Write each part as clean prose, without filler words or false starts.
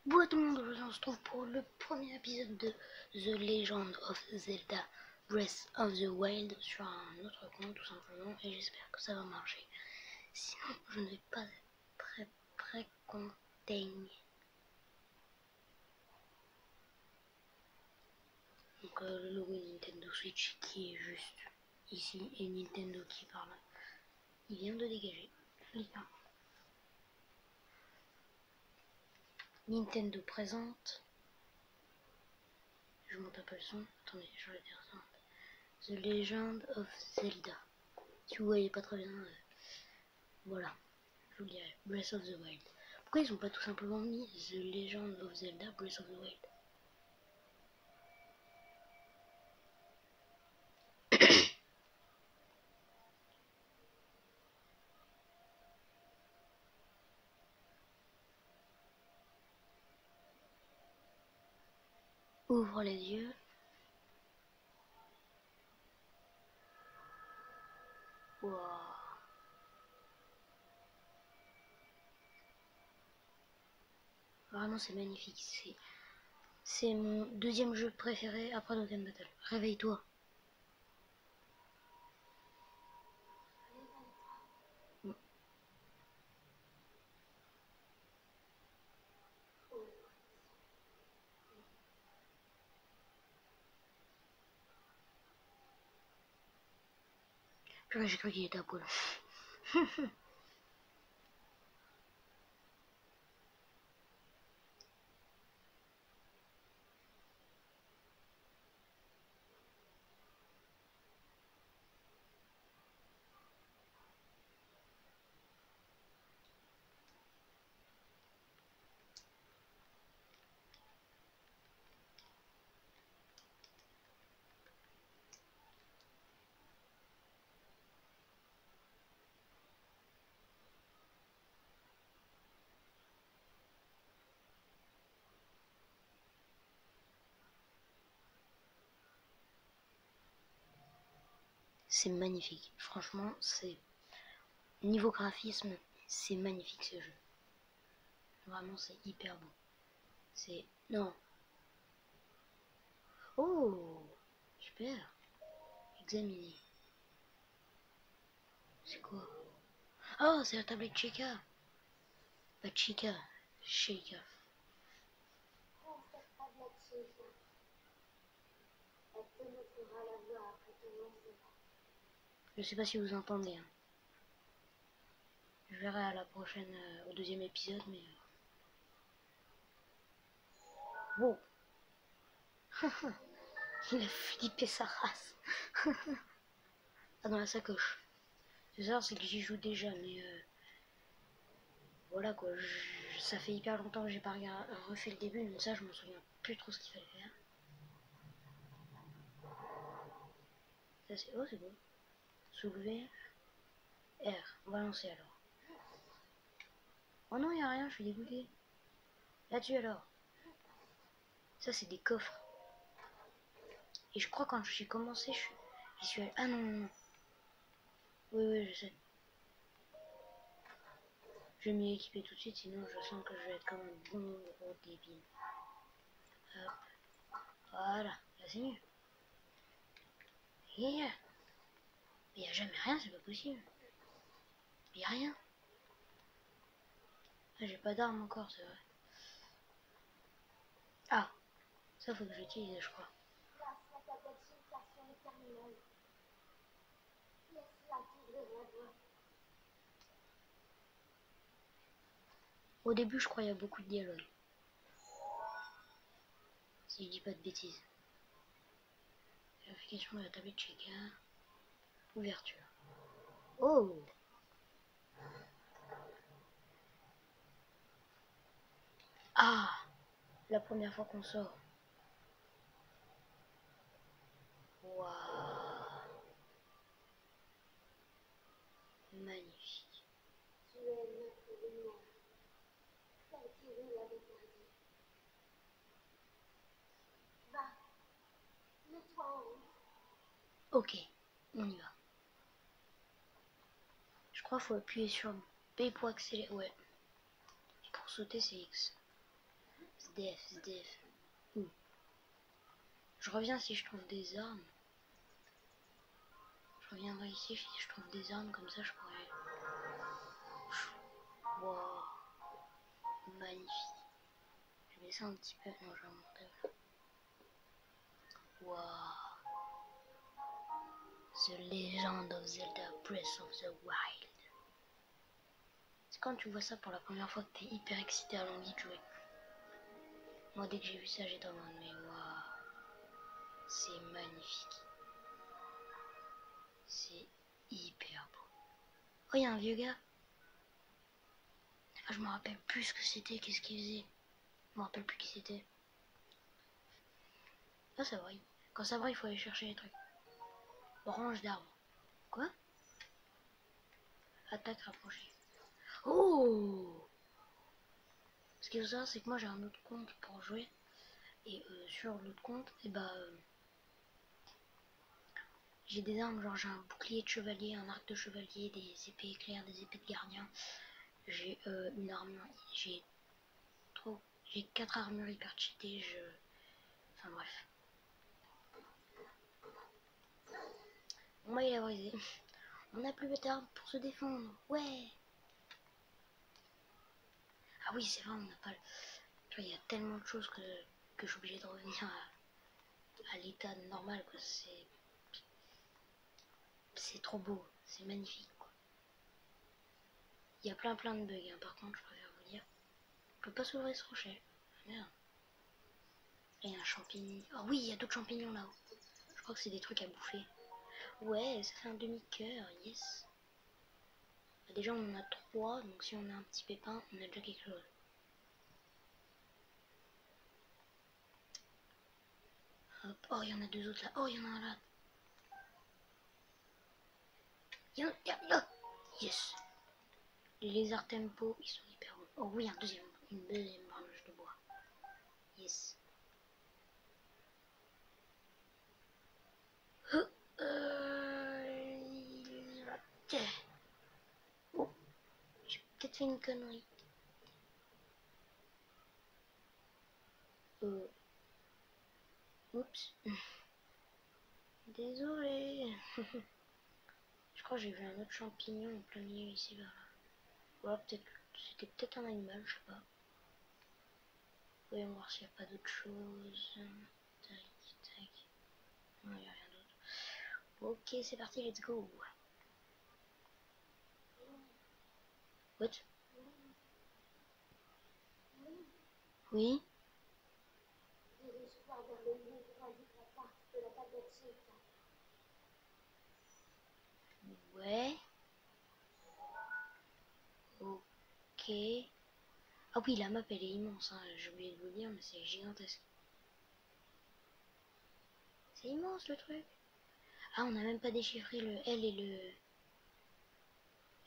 Bonjour tout le monde, aujourd'hui on se trouve pour le premier épisode de The Legend of Zelda Breath of the Wild sur un autre compte tout simplement, et j'espère que ça va marcher. Sinon je ne vais pas être très content. Donc le logo Nintendo Switch qui est juste ici et Nintendo qui parle. Il vient de dégager. Nintendo présente. Je monte un peu le son. Attendez, je vais dire ça. The Legend of Zelda. Si vous voyez pas très bien, voilà, je vous dirai. Breath of the Wild. Pourquoi ils ont pas tout simplement mis The Legend of Zelda Breath of the Wild? Ouvre les yeux. Wow. Vraiment c'est magnifique. C'est mon deuxième jeu préféré après Dokkan Battle. Réveille-toi. Purée, j'ai cru qu'il était à poil. C'est magnifique. Franchement, c'est... Niveau graphisme, c'est magnifique ce jeu. Vraiment, c'est hyper beau. C'est... Non. Oh, super. Examiner. C'est quoi? Oh, c'est la tablette Chica. Pas Chica, Chica. Je sais pas si vous entendez. Hein. Je verrai à la prochaine, au deuxième épisode, mais... Wow. Il a flippé sa race. Ah, dans la sacoche. C'est ça, c'est que j'y joue déjà, mais... Voilà quoi, ça fait hyper longtemps que j'ai pas refait le début, mais ça je m'en souviens plus trop ce qu'il fallait faire. Ça c'est... Oh c'est bon. Soulever. R. On va lancer alors. Oh non, y a rien, je suis dégoûté. Là-dessus alors. Ça c'est des coffres. Et je crois quand j'ai commencé, j'y suis allé... Ah non, non, non. Oui, je sais. Je vais m'y équiper tout de suite, sinon je sens que je vais être comme un bon gros débile. Hop. Voilà, là c'est mieux. Yeah. Mais y a jamais rien, c'est pas possible. Y a rien. Ah, j'ai pas d'arme encore, c'est vrai. Ah, ça faut que j'utilise, je crois. Au début, je crois qu'il y a beaucoup de dialogues. Si je dis pas de bêtises. Vérification de la tablette Chica. Ouverture. Oh! Ah! La première fois qu'on sort. Waouh! Magnifique. Ok, on y va. Je crois qu'il faut appuyer sur B pour accélérer. Ouais. Et pour sauter, c'est X. SDF, SDF. Ouh. Je reviens si je trouve des armes. Je reviendrai ici si je trouve des armes, comme ça je pourrais... Wow, magnifique. Je vais laisser un petit peu... Non, je vais monter. Wow. The Legend of Zelda Breath of the Wild. C'est quand tu vois ça pour la première fois que t'es hyper excité à l'envie de jouer. Moi, dès que j'ai vu ça, j'étais en mode, mais waouh, c'est magnifique. C'est hyper beau. Oh, il y a un vieux gars. Ah, je me rappelle plus ce que c'était, qu'est-ce qu'il faisait. Je me rappelle plus qui c'était. Ah, ça brille. Quand ça brille, il faut aller chercher les trucs. Branche d'arbre. Quoi? Attaque rapprochée. Oh! Ce qu'il faut savoir, c'est que moi j'ai un autre compte pour jouer. Et sur l'autre compte, et bah j'ai des armes, genre j'ai un bouclier de chevalier, un arc de chevalier, des épées éclairs, des épées de gardien. J'ai une armure, j'ai 4 armures hyper cheatées, enfin bref. Moi il a brisé. On n'a plus d'armes pour se défendre, ouais. Ah oui c'est vrai, on n'a pas... Tu vois, il y a tellement de choses que je suis obligée de revenir à l'état normal, quoi. C'est trop beau, c'est magnifique, quoi. Il y a plein de bugs, hein. Par contre je préfère vous dire. On peut pas s'ouvrir ce rocher. Merde. Il y a un champignon. Oh oui, il y a d'autres champignons là-haut. Je crois que c'est des trucs à bouffer. Ouais, ça fait un demi-cœur, yes. Bah, déjà, on en a 3, donc si on a un petit pépin, on a déjà quelque chose. Hop. Oh, il y en a 2 autres là. Oh, il y en a un là. Yes. Les lézards tempo, ils sont hyper bons. Oh oui, une deuxième branche de bois. Yes. Oh, j'ai peut-être fait une connerie. Oups. Désolé. Je crois que j'ai vu un autre champignon en plein milieu ici vers là. Ou alors peut-être c'était peut-être un animal, je sais pas. Voyons voir s'il n'y a pas d'autre chose. Tac, tac. Non, il n'y a rien d'autre. Ok, c'est parti, let's go. What? Oui? Ouais. Ok. Ah oui, la map elle est immense, hein. J'ai oublié de vous le dire, mais c'est gigantesque. C'est immense le truc. Ah, on n'a même pas déchiffré le L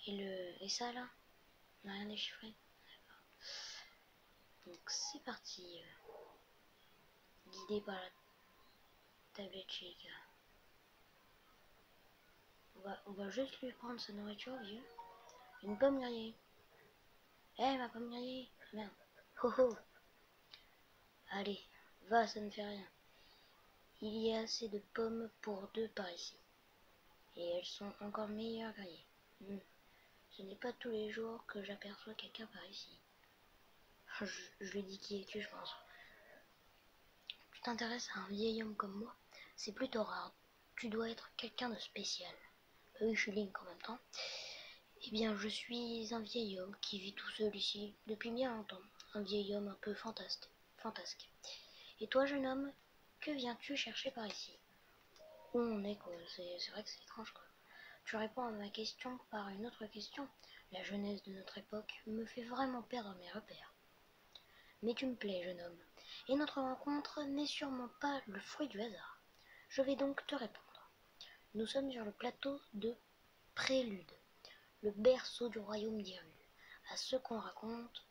et ça là. On n'a rien déchiffré. Donc c'est parti. Guidé par la tablette chez les gars. On va juste lui prendre sa nourriture, vieux. Une pomme grillée. Eh, ma pomme grillée. Merde. Ho ho. Allez, va, ça ne fait rien. Il y a assez de pommes pour 2 par ici. Et elles sont encore meilleures grillées. Ce n'est pas tous les jours que j'aperçois quelqu'un par ici. Je lui dis qui es-tu, je pense. Tu t'intéresses à un vieil homme comme moi? C'est plutôt rare. Tu dois être quelqu'un de spécial. Oui, je suis Link en même temps. Eh bien, je suis un vieil homme qui vit tout seul ici depuis bien longtemps. Un vieil homme un peu fantasque. Et toi, jeune homme, que viens-tu chercher par ici? Où on est, quoi. C'est vrai que c'est étrange, quoi. Tu réponds à ma question par une autre question. La jeunesse de notre époque me fait vraiment perdre mes repères. Mais tu me plais, jeune homme, et notre rencontre n'est sûrement pas le fruit du hasard. Je vais donc te répondre. Nous sommes sur le plateau de Prélude, le berceau du royaume d'Hyrule. À ce qu'on raconte...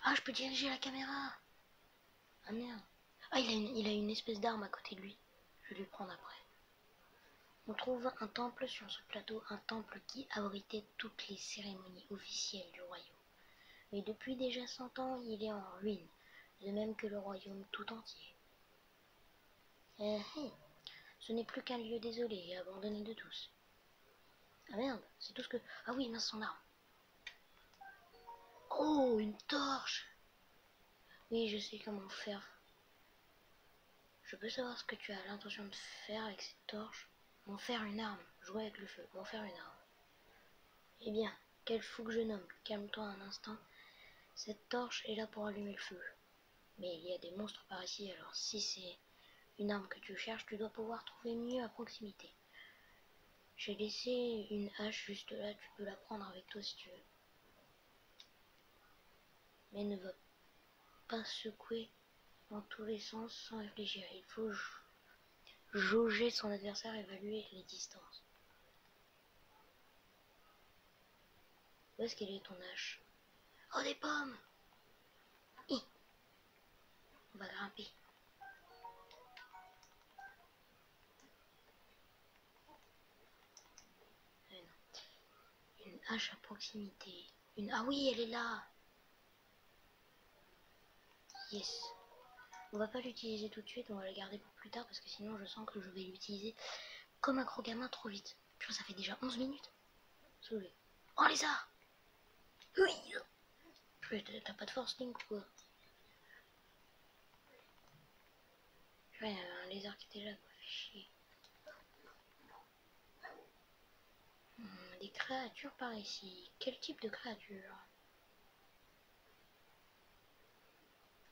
Ah, je peux diriger la caméra. Ah merde. Ah, il a une espèce d'arme à côté de lui. Je vais lui prendre après. On trouve un temple sur ce plateau, un temple qui abritait toutes les cérémonies officielles du royaume. Mais depuis déjà 100 ans, il est en ruine, de même que le royaume tout entier. Ce n'est plus qu'un lieu désolé et abandonné de tous. Ah merde, c'est tout ce que... Ah oui, mince, son arme. Oh, une torche. Oui, je sais comment faire. Je peux savoir ce que tu as l'intention de faire avec cette torche? M'en faire une arme, jouer avec le feu, m'en faire une arme. Eh bien, quel fou que jeune homme, calme-toi un instant. Cette torche est là pour allumer le feu. Mais il y a des monstres par ici, alors si c'est une arme que tu cherches, tu dois pouvoir trouver mieux à proximité. J'ai laissé une hache juste là, tu peux la prendre avec toi si tu veux. Mais ne va pas secouer dans tous les sens sans réfléchir. Il faut jauger son adversaire, évaluer les distances. Où est-ce qu'elle est ton hache? Oh, des pommes! Hi. On va grimper. Une hache à proximité. Ah oui, elle est là! Yes! On va pas l'utiliser tout de suite, on va la garder pour plus tard parce que sinon je sens que je vais l'utiliser comme un gros gamin trop vite. Tu vois, ça fait déjà 11 minutes. Sauvé. Oh, lézard! Oui! T'as pas de force, Link, ou quoi? Ouais, il y avait un lézard qui était là, quoi. Fait chier. Des créatures par ici. Quel type de créature?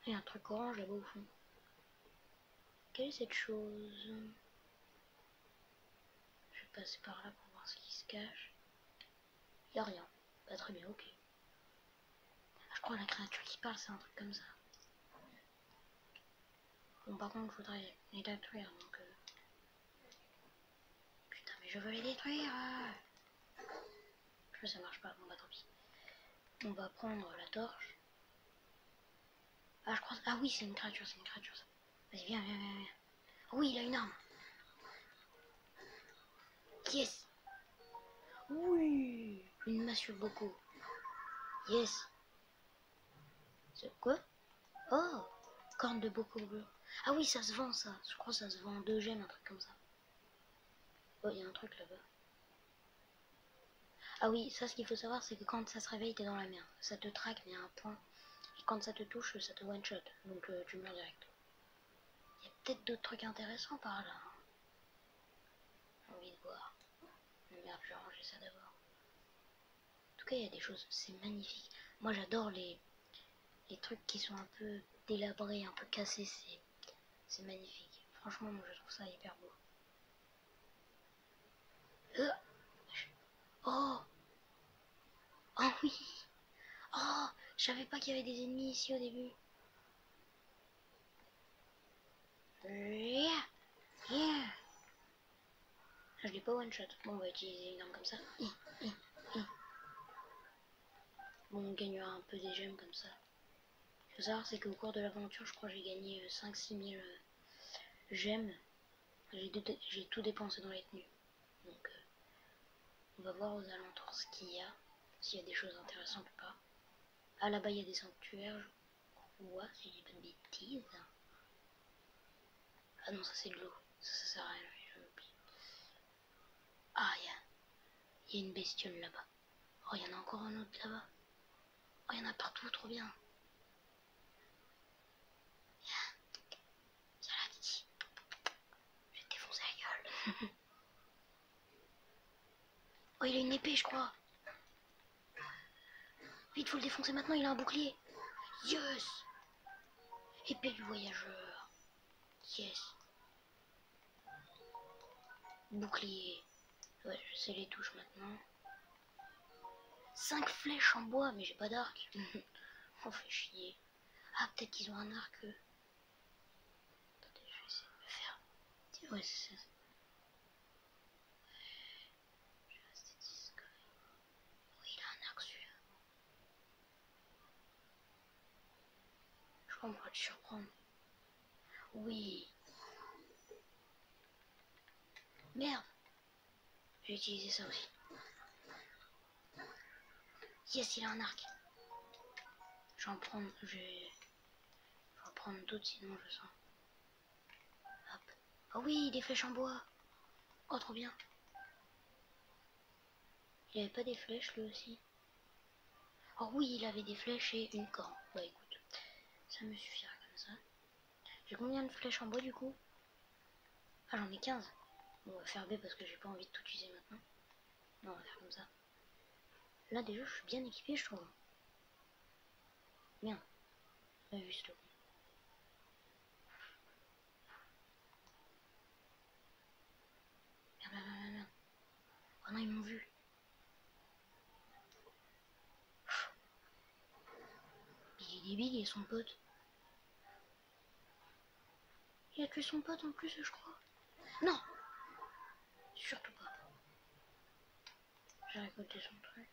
Il y a un truc orange là-bas au fond. Quelle est cette chose? Je vais passer par là pour voir ce qui se cache. Il n'y a rien. Pas très bien, ok. Je crois que la créature qui parle, c'est un truc comme ça. Bon, par contre, je voudrais les détruire, donc... Putain, mais je veux les détruire. Je sais, ça marche pas, bon bah tant pis. On va prendre la torche. Ah, je crois... Ah oui, c'est une créature, ça. Vas-y, viens. Oui, il a une arme. Yes. Oui. Une massue beaucoup. Yes. C'est quoi? Oh, corne de beaucoup bleu. Ah oui, ça se vend, ça. Je crois que ça se vend 2 gemmes, un truc comme ça. Oh, il y a un truc là-bas. Ah oui, ça, ce qu'il faut savoir, c'est que quand ça se réveille, t'es dans la merde. Ça te traque, mais à un point. Et quand ça te touche, ça te one-shot. Donc tu meurs direct. Il y a peut-être d'autres trucs intéressants par là. J'ai envie de voir. Mais merde, je vais ranger ça d'abord. En tout cas, il y a des choses. C'est magnifique. Moi, j'adore les trucs qui sont un peu délabrés, un peu cassés. C'est magnifique. Franchement, moi, je trouve ça hyper beau. Oh! Oh oui! Oh! Je savais pas qu'il y avait des ennemis ici au début. Yeah! Yeah! Je l'ai pas one shot. Bon, on va utiliser une arme comme ça. Bon, on gagnera un peu des gemmes comme ça. Ce qu'il faut savoir, c'est qu'au cours de l'aventure, je crois que j'ai gagné 5-6 000 gemmes. J'ai tout dépensé dans les tenues. Donc, on va voir aux alentours ce qu'il y a. S'il y a des choses intéressantes ou pas. Ah, là-bas, il y a des sanctuaires, je crois, si je dis pas de bêtises. Ah non, ça c'est de l'eau. Ça sert à rien, je m'oublie. Ah, il y a une bestiole là-bas. Oh, il y en a encore un autre là-bas. Oh, il y en a partout, trop bien. Viens là, Titi. Je vais te défoncer la gueule. Oh, il a une épée, je crois. Vite, faut le défoncer maintenant, il a un bouclier. Yes. Épée du voyageur. Yes. Bouclier. Ouais, je sais les touches maintenant. 5 flèches en bois, mais j'ai pas d'arc. On fait chier. Ah, peut-être qu'ils ont un arc, eux. Attendez, je vais essayer de me faire... Ouais, c'est ça. Je vais rester discret. Oui, il a un arc, celui-là. Je crois qu'on pourra te surprendre. Oui. Merde. vais utiliser ça aussi. Yes, il a un arc. Je vais en prendre, je vais en prendre d'autres sinon je sens. Hop. Oh oui, des flèches en bois. Oh, trop bien. Il avait pas des flèches lui aussi? Oh oui, il avait des flèches et une corne. Bah écoute, ça me suffira comme ça. J'ai combien de flèches en bois du coup? Ah, j'en ai 15. Bon, on va faire B parce que j'ai pas envie de tout utiliser maintenant. Non, on va faire comme ça. Là déjà, je suis bien équipé, je trouve. Bien. On a vu ce coup. Merde, merde, merde, merde. Oh non, ils m'ont vu. Il est débile, il est son pote. Il a tué son pote en plus, je crois. Non! Surtout pas. J'ai récolté son truc.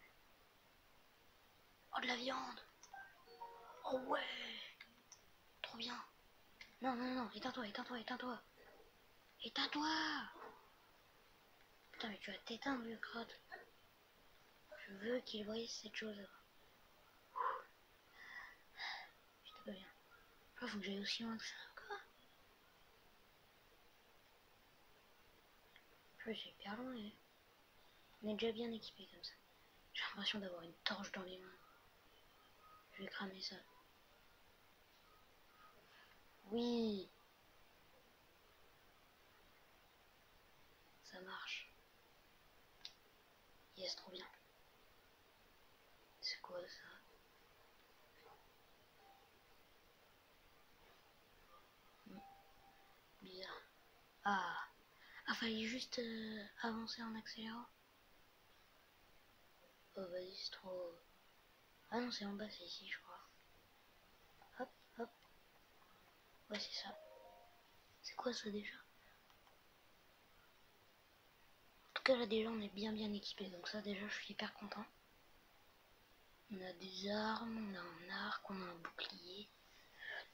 Oh, de la viande! Oh ouais! Trop bien! Non, non, non, éteins-toi, éteins-toi, éteins-toi! Éteins-toi! Putain, mais tu vas t'éteindre, le crotte. Je veux qu'il voie cette chose-là. J'étais pas bien. Faut que j'aille aussi loin que ça, quoi. Je suis hyper loin, hein. On est déjà bien équipé comme ça. J'ai l'impression d'avoir une torche dans les mains. Je vais cramer ça. Oui! Ça marche. Yes, trop bien. C'est quoi ça? Bizarre. Ah! Ah, fallait juste avancer en accélérant. Oh, vas-y, c'est trop... Ah non, c'est en bas, c'est ici, je crois. Hop, hop. Ouais, c'est ça. C'est quoi ça déjà? En tout cas, là, déjà, on est bien équipé. Donc ça, déjà, je suis hyper content. On a des armes, on a un arc, on a un bouclier.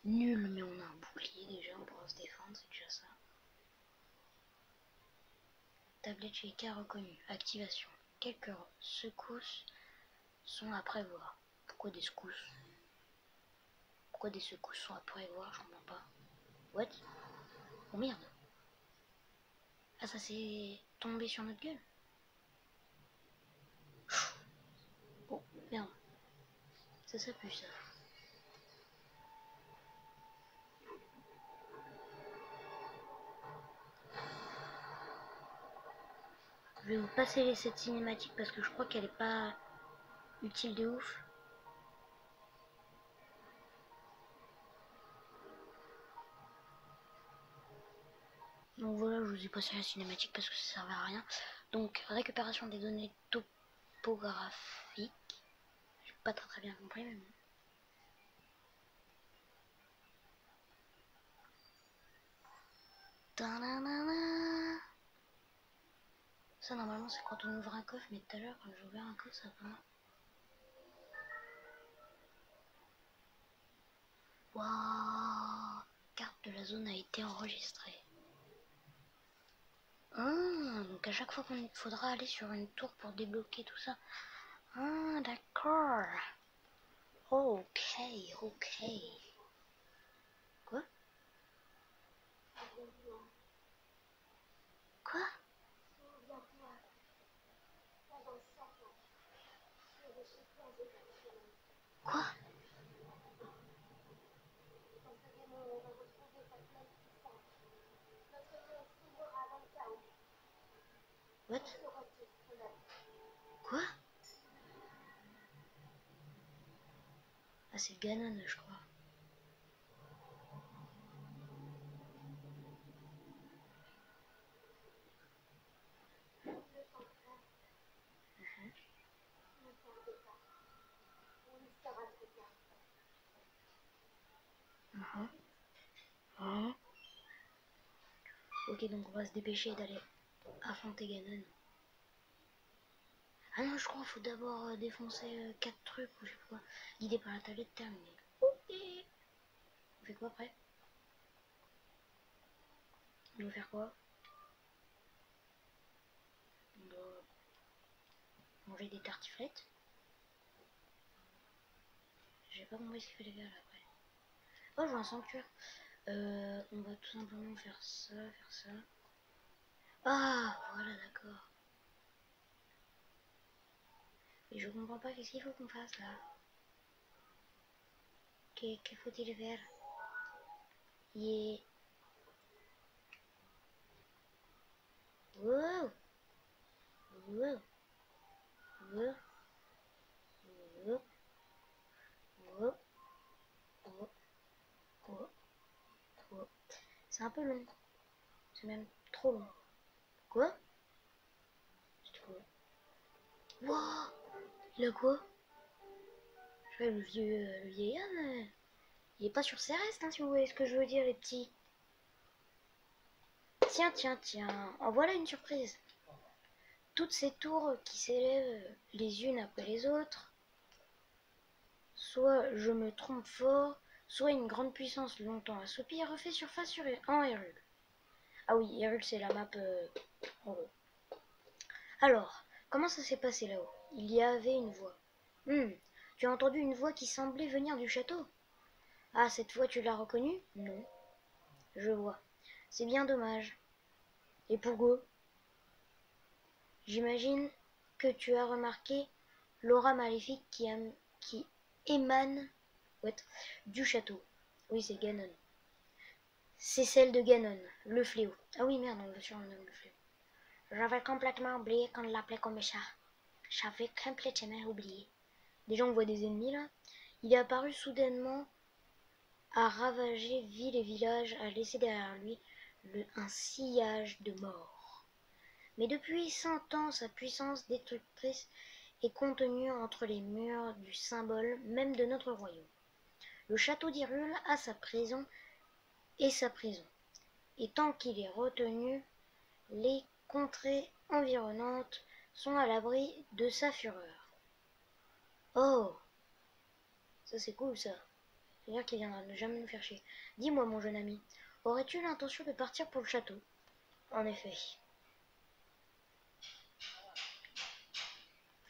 Nul, mais on a un bouclier déjà, on pourra se défendre, c'est déjà ça. Tablette chez Ika reconnue. Activation. Quelques secousses sont à prévoir. Pourquoi des secousses? Pourquoi des secousses sont à prévoir? Je comprends pas. What? Oh merde. Ah, ça s'est tombé sur notre gueule. Oh merde. Ça pue ça. Je vais vous passer cette cinématique parce que je crois qu'elle est pas utile de ouf. Donc voilà, je vous ai passé la cinématique parce que ça servait à rien. Donc récupération des données topographiques. J'ai pas très bien compris mais bon. Ta-da-da-da. Ça normalement c'est quand on ouvre un coffre, mais tout à l'heure quand j'ai ouvert un coffre ça va pas. Waouh, carte de la zone a été enregistrée. Ah, donc à chaque fois qu'il faudra aller sur une tour pour débloquer tout ça. Ah, d'accord. Ok, ok. Quoi? Quoi? Quoi? What? Quoi? Ah, c'est Ganon, je crois. Mhm. Mhm. Ok, donc on va se dépêcher d'aller affronter Ganon. Ah non, je crois qu'il faut d'abord défoncer 4 trucs ou je sais pas quoi. Guidé par la tablette terminée. Ok. On fait quoi après? On doit faire quoi? On doit Manger des tartiflettes. J'ai pas compris ce qu'il fallait faire là après. Oh, je vois un sanctuaire. On va tout simplement faire ça, faire ça. Ah, voilà, d'accord. Et je comprends pas qu'est-ce qu'il faut qu'on fasse là. Que faut-il faire? Yeah. Wow. Wow. Wow. Wow. Wow. Wow. Wow. Wow. C'est un peu long. C'est même trop long. Quoi? C'est quoi? Wow. Il a quoi? Je vois le vieillard, il est pas sur ses restes, hein, si vous voyez ce que je veux dire, les petits. Tiens, tiens, tiens. En voilà une surprise. Toutes ces tours qui s'élèvent les unes après les autres. Soit je me trompe fort, soit une grande puissance longtemps assoupie refait surface en Hyrule. Ah oui, Hyrule c'est la map en haut. Alors, comment ça s'est passé là-haut? Il y avait une voix. Tu as entendu une voix qui semblait venir du château? Ah, cette voix tu l'as reconnue? Non. Je vois. C'est bien dommage. Et pourquoi? J'imagine que tu as remarqué l'aura maléfique qui émane du château. Oui, c'est Ganon. C'est celle de Ganon, le fléau. Ah oui, merde, on le surnomme le fléau. J'avais complètement oublié qu'on l'appelait comme ça. J'avais complètement oublié. Déjà, on voit des ennemis là. Il est apparu soudainement, a ravagé ville et village, a laissé derrière lui un sillage de mort. Mais depuis 100 ans, sa puissance destructrice est contenue entre les murs du symbole même de notre royaume. Le château d'Hyrule a sa prison et sa prison. Et tant qu'il est retenu, les contrées environnantes sont à l'abri de sa fureur. Oh, ça c'est cool ça. C'est-à-dire qu'il viendra ne jamais nous faire chier. Dis-moi mon jeune ami, aurais-tu l'intention de partir pour le château? En effet.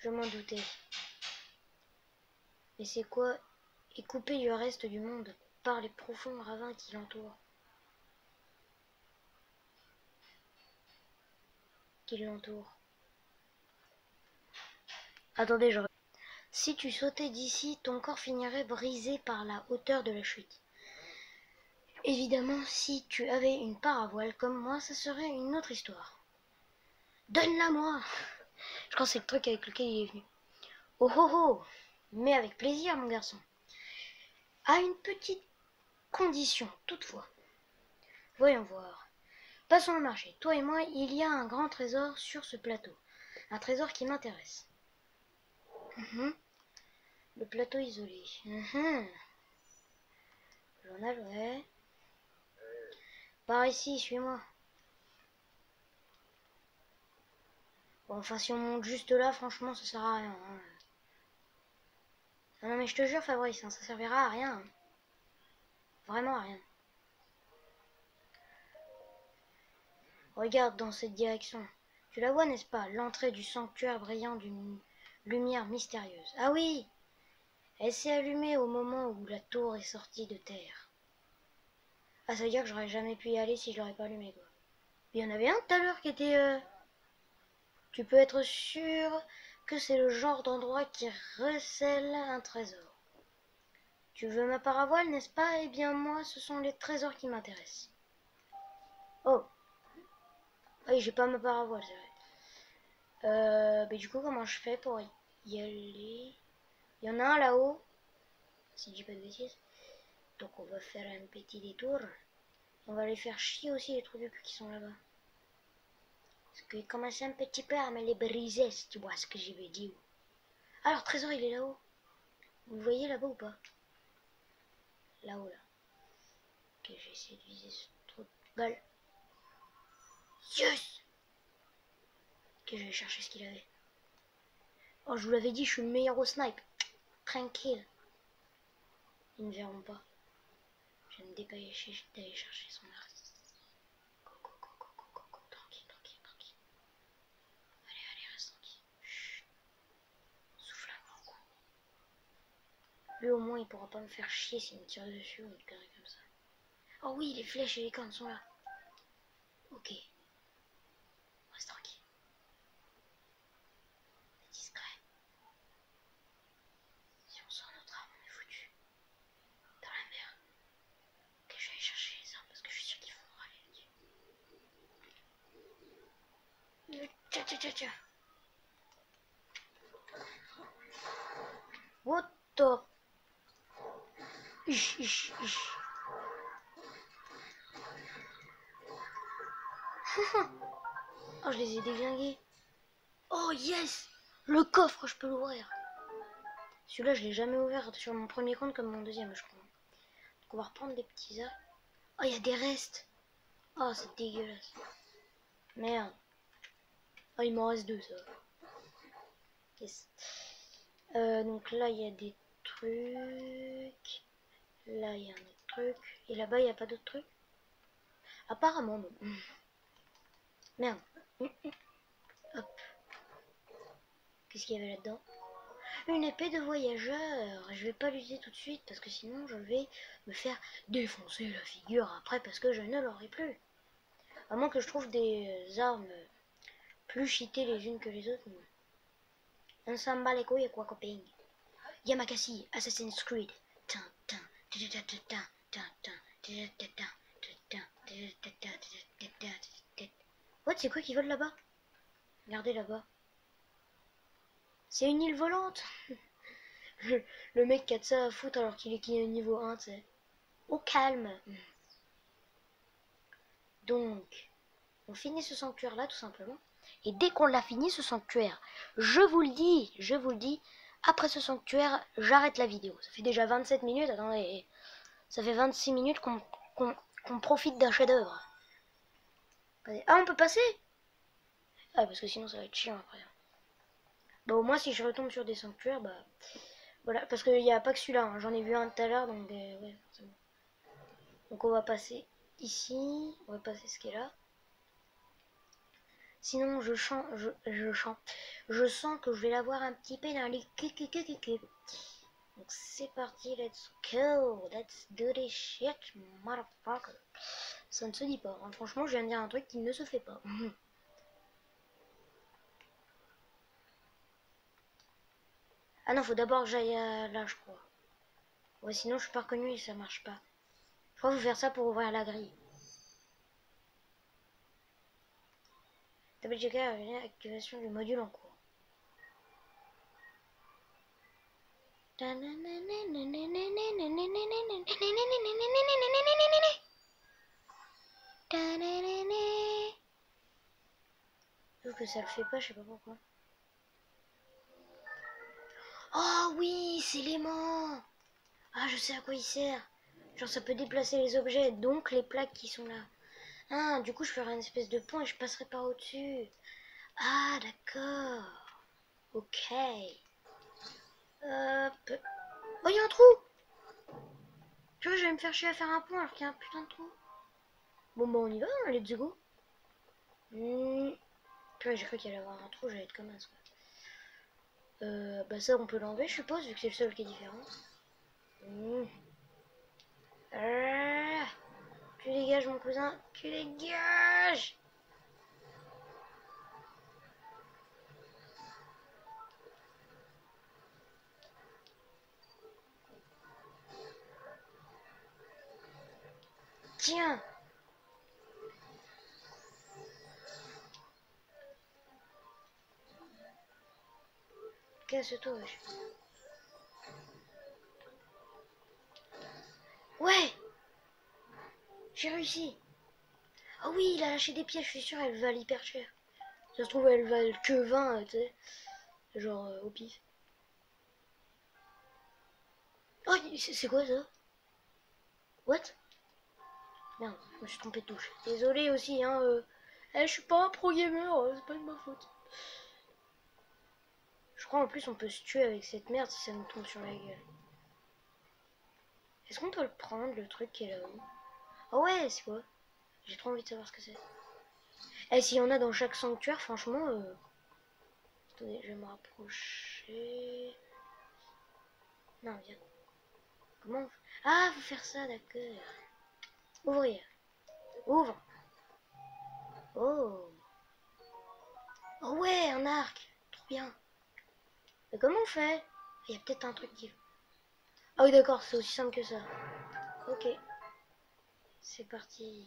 Je m'en doutais. Mais c'est quoi? Et coupé du reste du monde par les profonds ravins qui l'entourent. Attendez, si tu sautais d'ici, ton corps finirait brisé par la hauteur de la chute. Évidemment, si tu avais une paravoile comme moi, ça serait une autre histoire. Donne-la-moi! Je crois que c'est le truc avec lequel il est venu. Oh oh oh! Mais avec plaisir, mon garçon. À une petite condition, toutefois. Voyons voir. Passons au marché. Toi et moi, il y a un grand trésor sur ce plateau. Un trésor qui m'intéresse. Le plateau isolé. Journal, ouais. Par ici, suis-moi. Bon, enfin, si on monte juste là, franchement, ça sert à rien. Hein. Non, mais je te jure, Fabrice, hein, ça servira à rien. Hein. Vraiment à rien. Regarde dans cette direction. Tu la vois, n'est-ce pas? L'entrée du sanctuaire brillant d'une lumière mystérieuse. Ah oui! Elle s'est allumée au moment où la tour est sortie de terre. Ah, ça veut dire que j'aurais jamais pu y aller si je l'aurais pas allumé, quoi. Il y en avait un tout à l'heure qui était... Tu peux être sûr que c'est le genre d'endroit qui recèle un trésor. Tu veux ma paravoile, n'est-ce pas? Eh bien, moi, ce sont les trésors qui m'intéressent. Oh! Oui, j'ai pas ma paravoile, c'est vrai. Mais du coup, comment je fais pour y aller? Il y en a un là-haut, si je dis pas de bêtises. Donc on va faire un petit détour. On va les faire chier aussi les trous du cul qui sont là-bas. Parce qu'ils commencent un petit peu à me les briser, si tu vois ce que je veux dire. Alors, trésor, il est là-haut. Vous le voyez là-bas ou pas? Là-haut, là. Ok, j'ai essayé de viser ce trou de balle. Yes! Ok, je vais chercher ce qu'il avait. Oh, je vous l'avais dit, je suis le meilleur au snipe. Tranquille. Ils ne verront pas. Je vais me dépêcher d'aller chercher son arc. Go, go, go, go, go, go, go. Tranquille, tranquille, tranquille. Allez, allez, reste tranquille. Chut. Lui au moins il pourra pas me faire chier s'il me tire dessus ou une connerie comme ça. Oh oui, les flèches et les cornes sont là. Ok. On reste tranquille. On est discret. Si on sort notre arme, on est foutu. Dans la mer. Ok, je vais aller chercher les armes parce que je suis sûr qu'ils vont râler. Tiens, tiens, tiens, tiens. What the... Ish, ish, ish. Oh, je les ai déglingués. Oh, yes! Le coffre, je peux l'ouvrir. Celui-là, je l'ai jamais ouvert sur mon premier compte comme mon deuxième, je crois. Donc, on va reprendre des petits arts. Oh, il y a des restes. Oh, c'est dégueulasse. Merde. Oh, il m'en reste deux, ça. Yes. Donc là, il y a des trucs. Là, il y a un autre truc. Et là-bas, il n'y a pas d'autres trucs? Apparemment, non. Merde. Hop. Qu'est-ce qu'il y avait là-dedans? Une épée de voyageur. Je vais pas l'utiliser tout de suite parce que sinon je vais me faire défoncer la figure après parce que je ne l'aurai plus. À moins que je trouve des armes plus cheatées les unes que les autres. On s'en bat les couilles, quoi, copain. Yamakasi, Assassin's Creed. What, c'est quoi qui vole là-bas? Regardez là-bas. C'est une île volante. Le mec qui a de ça à foutre alors qu'il est niveau 1, tu sais. Au calme. Donc, on finit ce sanctuaire là tout simplement. Et dès qu'on l'a fini ce sanctuaire, je vous le dis, après ce sanctuaire, j'arrête la vidéo. Ça fait déjà 27 minutes, attendez, ça fait 26 minutes qu'on profite d'un chef-d'œuvre. Ah, on peut passer? Ah, parce que sinon ça va être chiant après. Bah, au moins, si je retombe sur des sanctuaires, bah voilà, parce qu'il n'y a pas que celui-là, hein. J'en ai vu un tout à l'heure, donc ouais, forcément. Donc on va passer ici, on va passer ce qui est là. Sinon, je sens que je vais l'avoir un petit peu dans les Donc c'est parti, let's go, let's do this shit, motherfucker. Ça ne se dit pas, hein. Franchement, je viens de dire un truc qui ne se fait pas. Ah non, faut d'abord que j'aille là, je crois. Ouais, sinon je suis pas reconnu et ça marche pas. Je crois qu'il faut faire ça pour ouvrir la grille. Tableau de activation du module en cours. Sauf que ça le fait pas, je sais pas pourquoi. Oh oui, c'est l'aimant. Ah, je sais à quoi il sert. Genre ça peut déplacer les objets, donc les plaques qui sont là. Ah, du coup je ferai une espèce de pont et je passerai par au-dessus. Ah, d'accord. Ok. Hop. Oh, il y a un trou. Tu vois, je vais me faire chier à faire un pont alors qu'il y a un putain de trou. Bon, bah on y va, hein, let's go. Tu vois, j'ai cru qu'il allait y avoir un trou, j'allais être comme un quoi. Bah ça on peut l'enlever, je suppose, vu que c'est le seul qui est différent. Tu dégages mon cousin, tu dégages. Tiens. Casse-toi, wesh. Ouais. J'ai réussi. Oh oui, il a lâché des pièges, je suis sûre, elle valent hyper cher. Ça se trouve, elle valent que 20, tu sais. Genre au pif. Oh, c'est quoi ça? What? Merde, je me suis trompé de touche. Désolé aussi, hein. Je suis pas un pro gamer, c'est pas de ma faute. Je crois en plus on peut se tuer avec cette merde si ça nous tombe sur la gueule. Est-ce qu'on peut le prendre, le truc qui est là-haut? Oh ouais, c'est quoi? J'ai trop envie de savoir ce que c'est. Eh, s'il y en a dans chaque sanctuaire, franchement... Attendez, je vais me rapprocher... Non, viens. Comment on fait? Ah, faut faire ça, d'accord. Ouvrir. Ouvre. Oh. Oh ouais, un arc. Trop bien. Mais comment on fait? Il y a peut-être un truc qui... Ah oui, d'accord, c'est aussi simple que ça. Ok. C'est parti.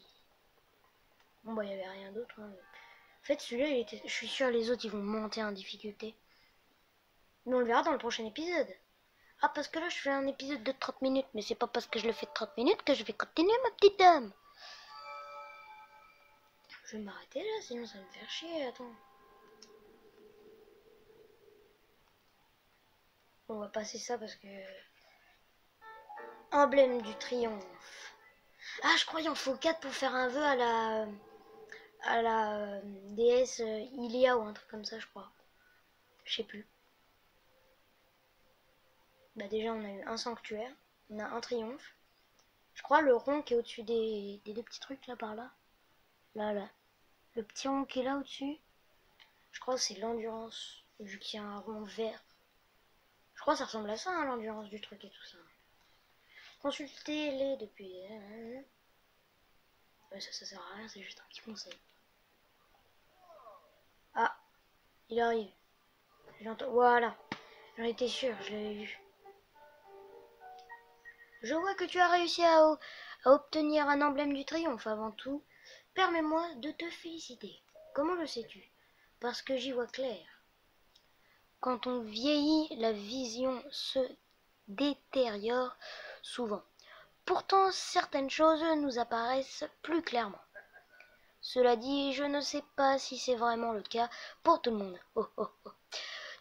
Bon, bah, il n'y avait rien d'autre. Hein. En fait, celui-là, il était... je suis sûr les autres, ils vont monter en difficulté. Mais on le verra dans le prochain épisode. Ah, parce que là, je fais un épisode de 30 minutes. Mais c'est pas parce que je le fais de 30 minutes que je vais continuer, ma petite dame. Je vais m'arrêter là, sinon ça va me faire chier. Attends. On va passer ça parce que... Emblème du triomphe. Ah, je crois qu'il en faut 4 pour faire un vœu à la déesse Ilia ou un truc comme ça, je crois. Je sais plus. Bah déjà, on a eu un sanctuaire. On a un triomphe. Je crois le rond qui est au-dessus des deux petits trucs là par là. Là, là. Le petit rond qui est là au-dessus. Je crois que c'est l'endurance. Vu qu'il y a un rond vert. Je crois que ça ressemble à ça, hein, l'endurance du truc et tout ça. Consultez-les depuis... Ouais, ça sert à rien, c'est juste un petit conseil. Ah, il arrive. J'entends... Voilà. J'en étais sûr, je l'avais vu. Je vois que tu as réussi à obtenir un emblème du triomphe avant tout. Permets-moi de te féliciter. Comment le sais-tu? Parce que j'y vois clair. Quand on vieillit, la vision se détériore souvent. Pourtant, certaines choses nous apparaissent plus clairement. Cela dit, je ne sais pas si c'est vraiment le cas pour tout le monde. Oh, oh, oh.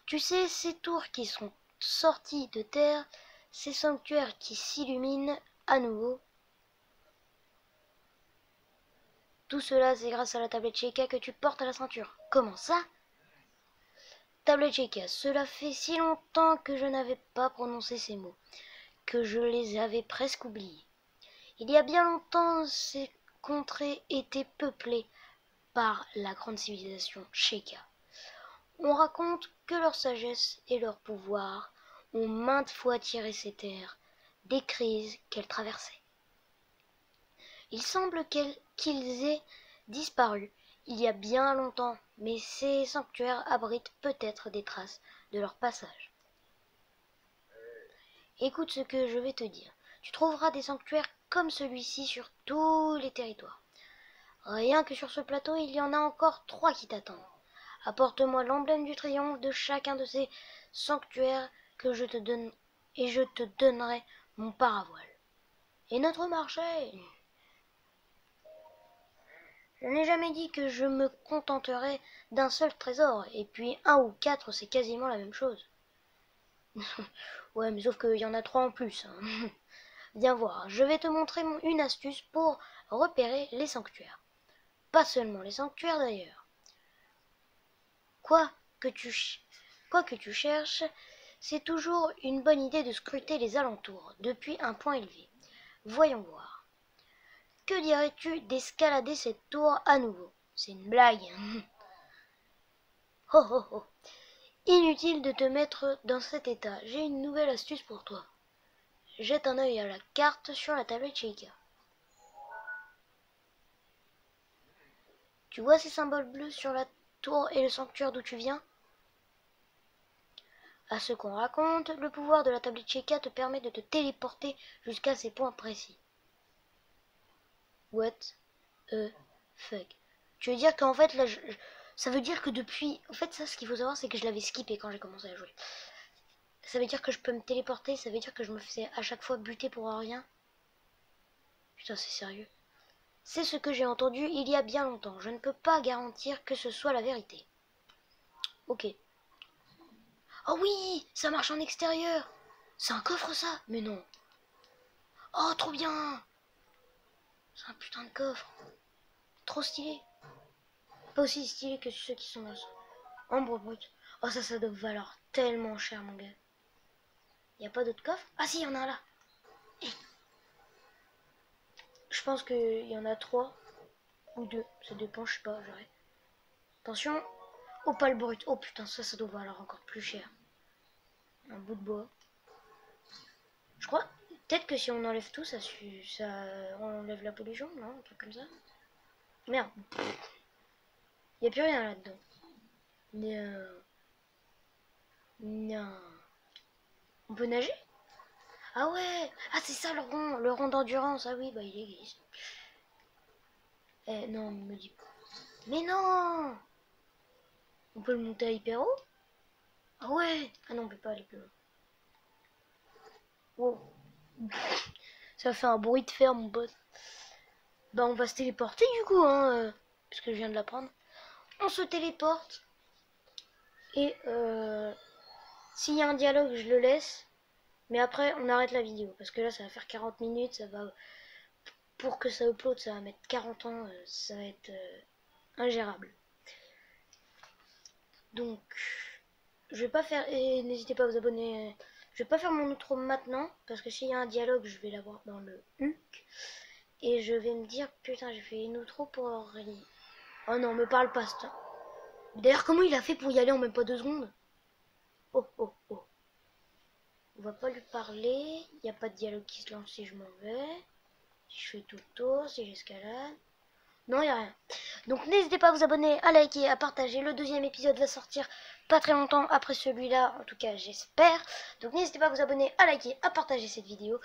Tu sais, ces tours qui sont sorties de terre, ces sanctuaires qui s'illuminent à nouveau, tout cela, c'est grâce à la tablette Sheikah que tu portes à la ceinture. Comment ça? Tablette Sheikah, cela fait si longtemps que je n'avais pas prononcé ces mots, que je les avais presque oubliés. Il y a bien longtemps, ces contrées étaient peuplées par la grande civilisation Sheikah. On raconte que leur sagesse et leur pouvoir ont maintes fois tiré ces terres des crises qu'elles traversaient. Il semble qu'ils aient disparu il y a bien longtemps, mais ces sanctuaires abritent peut-être des traces de leur passage. Écoute ce que je vais te dire. Tu trouveras des sanctuaires comme celui-ci sur tous les territoires. Rien que sur ce plateau, il y en a encore 3 qui t'attendent. Apporte-moi l'emblème du triomphe de chacun de ces sanctuaires que je te donne, et je te donnerai mon paravoile. Et notre marché? Je n'ai jamais dit que je me contenterais d'un seul trésor, et puis 1 ou 4, c'est quasiment la même chose. Ouais, mais sauf qu'il y en a 3 en plus. Hein. Viens voir, je vais te montrer une astuce pour repérer les sanctuaires. Pas seulement les sanctuaires d'ailleurs. Quoi que tu cherches, c'est toujours une bonne idée de scruter les alentours, depuis un point élevé. Voyons voir. Que dirais-tu d'escalader cette tour à nouveau? C'est une blague. Oh oh oh. Inutile de te mettre dans cet état. J'ai une nouvelle astuce pour toi. Jette un œil à la carte sur la tablette Sheikah. Tu vois ces symboles bleus sur la tour et le sanctuaire d'où tu viens? À ce qu'on raconte, le pouvoir de la tablette Sheikah te permet de te téléporter jusqu'à ces points précis. What the fuck? Tu veux dire qu'en fait, là, ça veut dire que depuis... En fait, ça, ce qu'il faut savoir, c'est que je l'avais skippé quand j'ai commencé à jouer. Ça veut dire que je peux me téléporter, ça veut dire que je me faisais à chaque fois buter pour rien. Putain, c'est sérieux. C'est ce que j'ai entendu il y a bien longtemps. Je ne peux pas garantir que ce soit la vérité. Ok. Oh oui, ça marche en extérieur. C'est un coffre ça? Mais non. Oh, trop bien. C'est un putain de coffre. Trop stylé. Pas aussi stylé que ceux qui sont dans le ambre brut. Oh, ça doit valoir tellement cher, mon gars. Y a pas d'autres coffres? Ah si, y en a un là. Hey. Je pense qu'il y en a 3 ou 2. Ça dépend, je sais pas, j'arrête. Attention. Opale brut. Oh putain, ça doit valoir encore plus cher. Un bout de bois. Je crois. Peut-être que si on enlève tout, ça enlève la pollution, non? Un truc comme ça. Merde. Y a plus rien là-dedans. Non. Non. On peut nager? Ah ouais. Ah c'est ça le rond d'endurance. Ah oui, bah il existe. Eh non, me dis pas. Mais non. On peut le monter à hyper haut? Ah ouais. Ah non, on peut pas aller plus loin. Wow. Ça fait un bruit de fer, mon pote. Bah on va se téléporter du coup, hein, parce que je viens de l'apprendre. On se téléporte. Et s'il y a un dialogue, je le laisse. Mais après, on arrête la vidéo. Parce que là, ça va faire 40 minutes. Ça va, pour que ça upload, ça va mettre 40 ans. Ça va être ingérable. Donc, je vais pas faire... Et n'hésitez pas à vous abonner. Je vais pas faire mon outro maintenant. Parce que s'il y a un dialogue, je vais l'avoir dans le HUC. Et je vais me dire, putain, j'ai fait une outro pour rien. Oh non, me parle pas, ça. D'ailleurs, comment il a fait pour y aller en même pas 2 secondes? Oh, oh, oh. On va pas lui parler. Il n'y a pas de dialogue qui se lance si je m'en vais. Si je fais tout le tour, si j'escalade. Non, il n'y a rien. Donc n'hésitez pas à vous abonner, à liker, à partager. Le deuxième épisode va sortir pas très longtemps après celui-là. En tout cas, j'espère. Donc n'hésitez pas à vous abonner, à liker, à partager cette vidéo.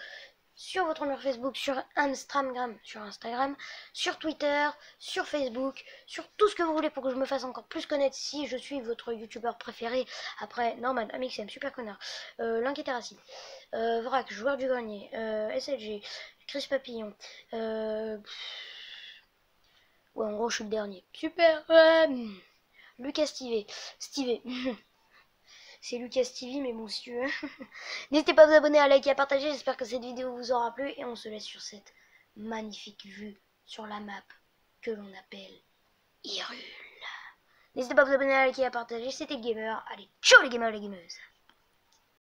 Sur votre mur Facebook, sur Instagram, sur Twitter, sur Facebook, sur tout ce que vous voulez pour que je me fasse encore plus connaître si je suis votre youtubeur préféré. Après Norman, Amixem, Super Connard, L'Inquiété Vrac, Joueur du Grenier, SLG, Chris Papillon, ouais en gros je suis le dernier. Super, Lucas Stivé. C'est Lucas TV, mais bon, si tu veux. N'hésitez pas à vous abonner, à liker, à partager. J'espère que cette vidéo vous aura plu. Et on se laisse sur cette magnifique vue sur la map que l'on appelle Hyrule. N'hésitez pas à vous abonner, à liker, à partager. C'était Gamer. Allez, ciao les gamers, les gameuses.